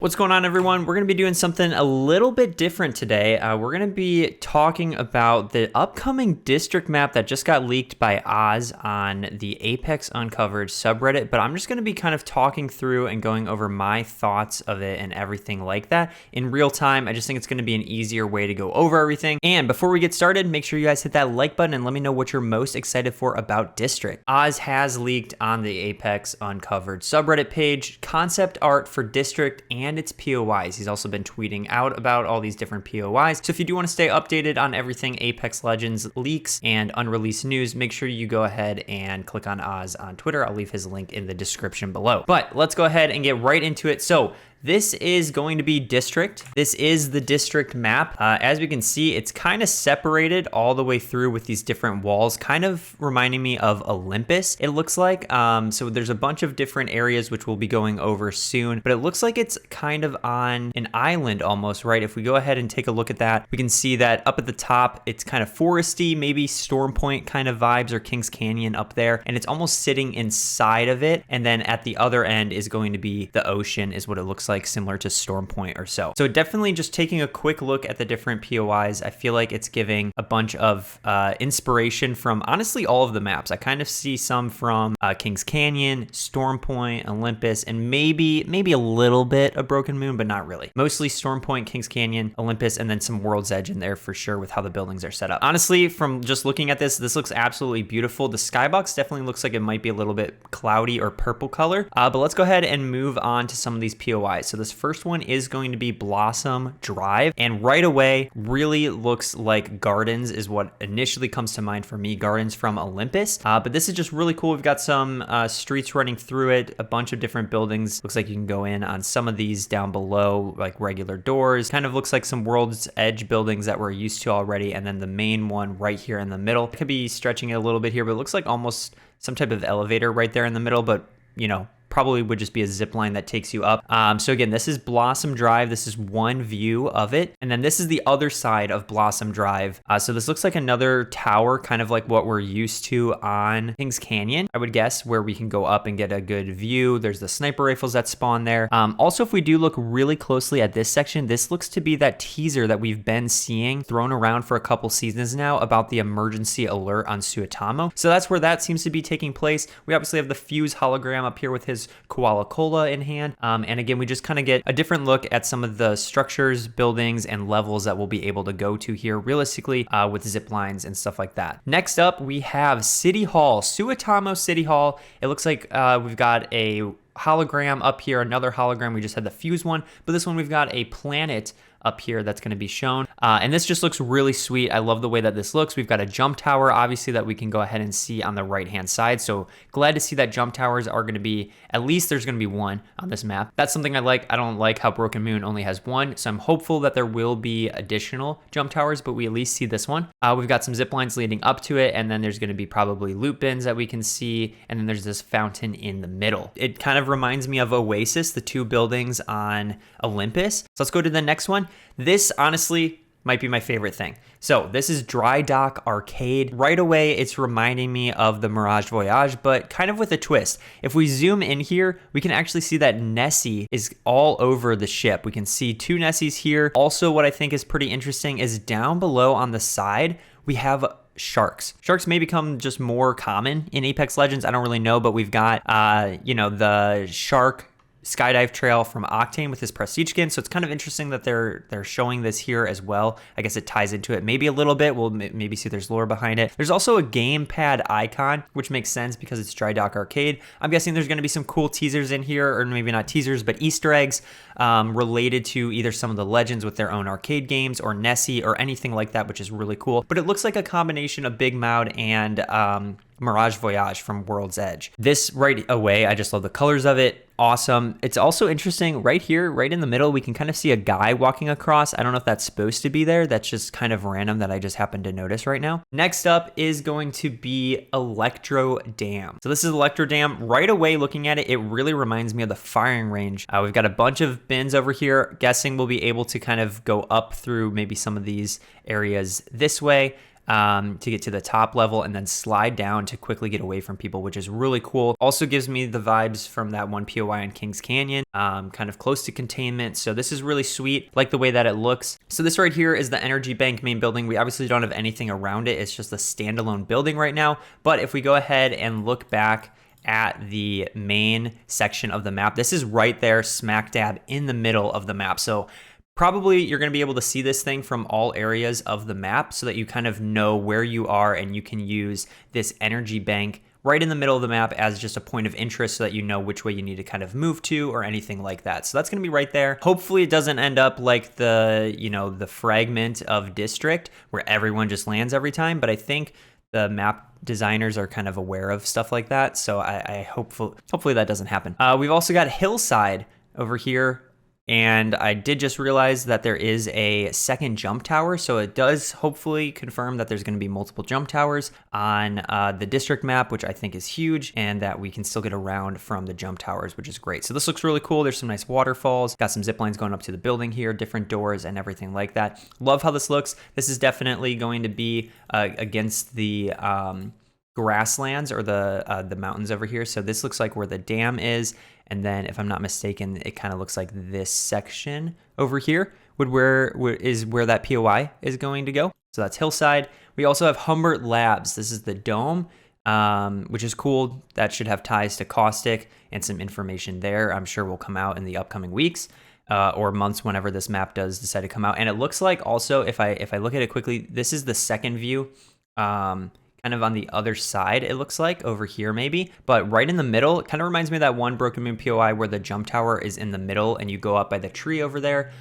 What's going on, everyone? We're going to be doing something a little bit different today. We're going to be talking about the upcoming district map that just got leaked by Oz on the Apex Uncovered subreddit, but I'm just going to be kind of talking through and going over my thoughts of it and everything like that in real time. I just think it's going to be an easier way to go over everything. And before we get started, make sure you guys hit that like button and let me know what you're most excited for about District. Oz has leaked on the Apex Uncovered subreddit page concept art for District and its POIs. He's also been tweeting out about all these different POIs. So if you do want to stay updated on everything Apex Legends leaks and unreleased news, make sure you go ahead and click on Oz on Twitter. I'll leave his link in the description below. But let's go ahead and get right into it. So this is going to be District. This is the District map. As we can see, it's kind of separated all the way through with these different walls, kind of reminding me of Olympus, it looks like. So there's a bunch of different areas which we'll be going over soon, but it looks like it's kind of on an island almost, right? If we go ahead and take a look at that, we can see that up at the top, it's kind of foresty, maybe Storm Point kind of vibes or Kings Canyon up there, and it's almost sitting inside of it. And then at the other end is going to be the ocean, is what it looks like, similar to Storm Point or so. So definitely just taking a quick look at the different POIs, I feel like it's giving a bunch of inspiration from honestly all of the maps. I kind of see some from Kings Canyon, Storm Point, Olympus, and maybe a little bit of Broken Moon, but not really. Mostly Storm Point, Kings Canyon, Olympus, and then some World's Edge in there for sure with how the buildings are set up. Honestly, from just looking at this looks absolutely beautiful. The skybox definitely looks like it might be a little bit cloudy or purple color, but let's go ahead and move on to some of these POIs. So this first one is going to be Blossom Drive, and right away really looks like Gardens is what initially comes to mind for me, Gardens from Olympus, but this is just really cool. We've got some streets running through it, a bunch of different buildings. Looks like you can go in on some of these down below, like regular doors. Kind of looks like some World's Edge buildings that we're used to already, and then the main one right here in the middle. It could be stretching it a little bit here, but it looks like almost some type of elevator right there in the middle, but you know, probably would just be a zip line that takes you up. So again, this is Blossom Drive. This is one view of it. And then this is the other side of Blossom Drive. So this looks like another tower, kind of like what we're used to on Kings Canyon, I would guess, where we can go up and get a good view. There's the sniper rifles that spawn there. Also, if we do look really closely at this section, this looks to be that teaser that we've been seeing thrown around for a couple seasons now about the emergency alert on Suotamo. So that's where that seems to be taking place. We obviously have the Fuse hologram up here with his koala cola in hand, and again we just kind of get a different look at some of the structures, buildings, and levels that we'll be able to go to here realistically with zip lines and stuff like that. Next up, we have City Hall, Suotamo City Hall. It looks like we've got a hologram up here, another hologram. We just had the Fuse one, but this one we've got a planet up here that's going to be shown, and this just looks really sweet. I love the way that this looks. We've got a jump tower obviously that we can go ahead and see on the right hand side, so glad to see that jump towers are going to be, at least there's going to be one on this map. That's something I like. I don't like how Broken Moon only has one, so I'm hopeful that there will be additional jump towers, but we at least see this one. We've got some zip lines leading up to it, and then there's going to be probably loot bins that we can see, and then there's this fountain in the middle. It kind of reminds me of Oasis, the two buildings on Olympus. So let's go to the next one. This honestly might be my favorite thing. So this is Dock Arcade. Right away, it's reminding me of the Mirage Voyage, but kind of with a twist. If we zoom in here, we can actually see that Nessie is all over the ship. We can see two Nessies here. Also, what I think is pretty interesting is down below on the side, we have sharks. Sharks may become just more common in Apex Legends. I don't really know, but we've got, the shark skydive trail from Octane with his prestige skin, so it's kind of interesting that they're showing this here as well. I guess it ties into it maybe a little bit. We'll maybe see there's lore behind it. There's also a gamepad icon, which makes sense because it's Dock Arcade. I'm guessing there's going to be some cool teasers in here, or maybe not teasers, but Easter eggs related to either some of the legends with their own arcade games or Nessie or anything like that, which is really cool. But it looks like a combination of Big Mouth and Mirage Voyage from World's Edge. This right away, I just love the colors of it. Awesome. It's also interesting right here, right in the middle, we can kind of see a guy walking across. I don't know if that's supposed to be there. That's just kind of random that I just happened to notice right now. Next up is going to be Electro Dam. So this is Electro Dam. Right away, looking at it, it really reminds me of the firing range. We've got a bunch of bins over here. Guessing we'll be able to kind of go up through maybe some of these areas this way. to get to the top level and then slide down to quickly get away from people, which is really cool. Also gives me the vibes from that one POI in Kings Canyon, kind of close to containment. So this is really sweet. Like the way that it looks. So this right here is the Energy Bank main building. We obviously don't have anything around it. It's just a standalone building right now. But if we go ahead and look back at the main section of the map, this is right there smack dab in the middle of the map. So probably you're going to be able to see this thing from all areas of the map so that you kind of know where you are, and you can use this energy bank right in the middle of the map as just a point of interest so that you know which way you need to kind of move to or anything like that. So that's going to be right there. Hopefully it doesn't end up like the, the fragment of District where everyone just lands every time, but I think the map designers are kind of aware of stuff like that. So I hopefully that doesn't happen. We've also got Hillside over here. And I did just realize that there is a second jump tower. So it does hopefully confirm that there's going to be multiple jump towers on the district map, which I think is huge, and that we can still get around from the jump towers, which is great. So this looks really cool. There's some nice waterfalls, got some zip lines going up to the building here, different doors and everything like that. Love how this looks. This is definitely going to be against the grasslands or the mountains over here. So this looks like where the dam is. And then, if I'm not mistaken, it kind of looks like this section over here is where that POI is going to go. So that's Hillside. We also have Humbert Labs. This is the dome, which is cool. That should have ties to Caustic and some information there. I'm sure will come out in the upcoming weeks or months whenever this map does decide to come out. And it looks like also, if I look at it quickly, this is the second view. Kind of on the other side, it looks like, over here maybe. But right in the middle, it kind of reminds me of that one Broken Moon POI where the jump tower is in the middle and you go up by the tree over there.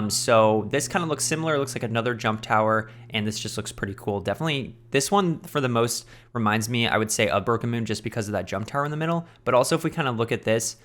So this kind of looks similar. It looks like another jump tower, and this just looks pretty cool. Definitely, this one for the most reminds me, I would say, of Broken Moon just because of that jump tower in the middle. But also if we kind of look at these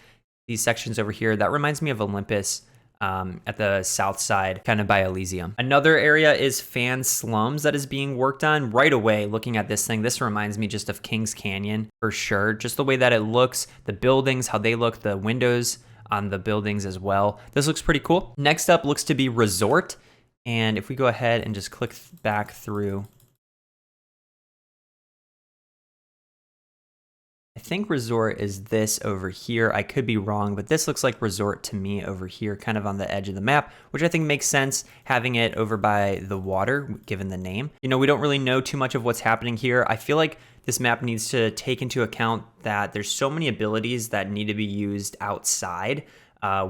sections over here, that reminds me of Olympus. At the south side, kind of by Elysium. Another area is Fan Slums that is being worked on right away. Looking at this thing, this reminds me just of Kings Canyon for sure. Just the way that it looks, the buildings, how they look, the windows on the buildings as well. This looks pretty cool. Next up looks to be Resort. And if we go ahead and just click back through, I think Resort is this over here. I could be wrong, but this looks like Resort to me over here, kind of on the edge of the map, which I think makes sense having it over by the water, given the name. We don't really know too much of what's happening here. I feel like this map needs to take into account that there's so many abilities that need to be used outside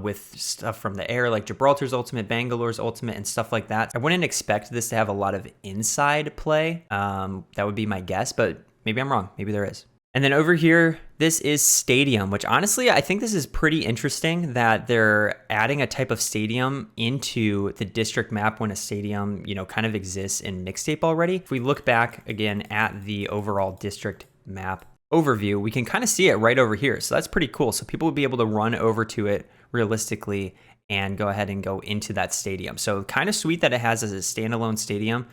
with stuff from the air, like Gibraltar's ultimate, Bangalore's ultimate, and stuff like that. I wouldn't expect this to have a lot of inside play. That would be my guess, but maybe I'm wrong. Maybe there is. And then over here, this is Stadium, which honestly, I think this is pretty interesting that they're adding a type of stadium into the district map when a stadium, kind of exists in Mixtape already. If we look back again at the overall district map overview, we can kind of see it right over here. So that's pretty cool. So people would be able to run over to it realistically and go ahead and go into that stadium. So kind of sweet that it has as a standalone stadium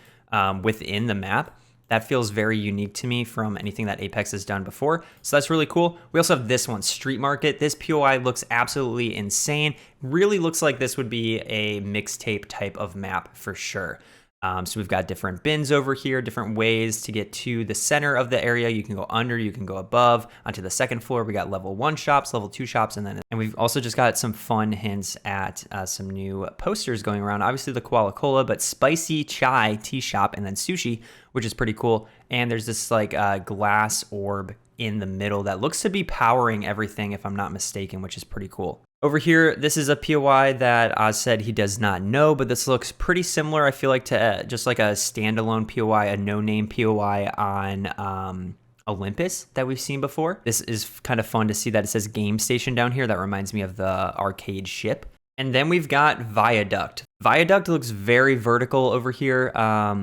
within the map. That feels very unique to me from anything that Apex has done before. So that's really cool. We also have this one, Street Market. This POI looks absolutely insane. Really looks like this would be a Mixtape type of map for sure. So we've got different bins over here, different ways to get to the center of the area. You can go under, you can go above. Onto the second floor, we got level 1 shops, level 2 shops, and we've also just got some fun hints at some new posters going around. Obviously the Koala Cola, but Spicy Chai Tea Shop, and then Sushi, which is pretty cool. And there's this like glass orb in the middle that looks to be powering everything, if I'm not mistaken, which is pretty cool. Over here, this is a POI that Oz said he does not know, but this looks pretty similar, I feel like, to just like a standalone POI, a no-name POI on Olympus that we've seen before. This is kind of fun to see that it says Game Station down here. That reminds me of the arcade ship. And then we've got Viaduct. Viaduct looks very vertical over here.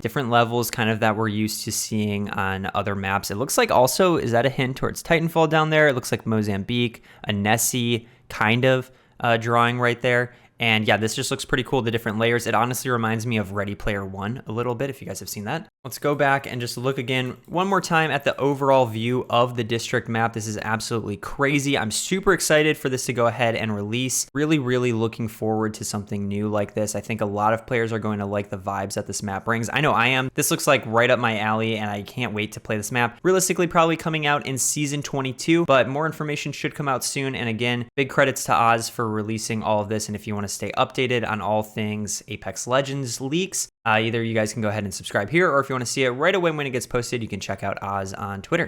Different levels kind of that we're used to seeing on other maps. It looks like also, is that a hint towards Titanfall down there? It looks like Mozambique, a Nessie kind of drawing right there. And yeah, this just looks pretty cool, the different layers. It honestly reminds me of Ready Player One a little bit, if you guys have seen that. Let's go back and just look again one more time at the overall view of the district map. This is absolutely crazy. I'm super excited for this to go ahead and release. Really, really looking forward to something new like this. I think a lot of players are going to like the vibes that this map brings. I know I am. This looks like right up my alley, and I can't wait to play this map. Realistically, probably coming out in Season 22, but more information should come out soon. And again, big credits to Oz for releasing all of this. And if you want to stay updated on all things Apex Legends leaks, either you guys can go ahead and subscribe here, or if you want to see it right away when it gets posted, you can check out Oz on Twitter.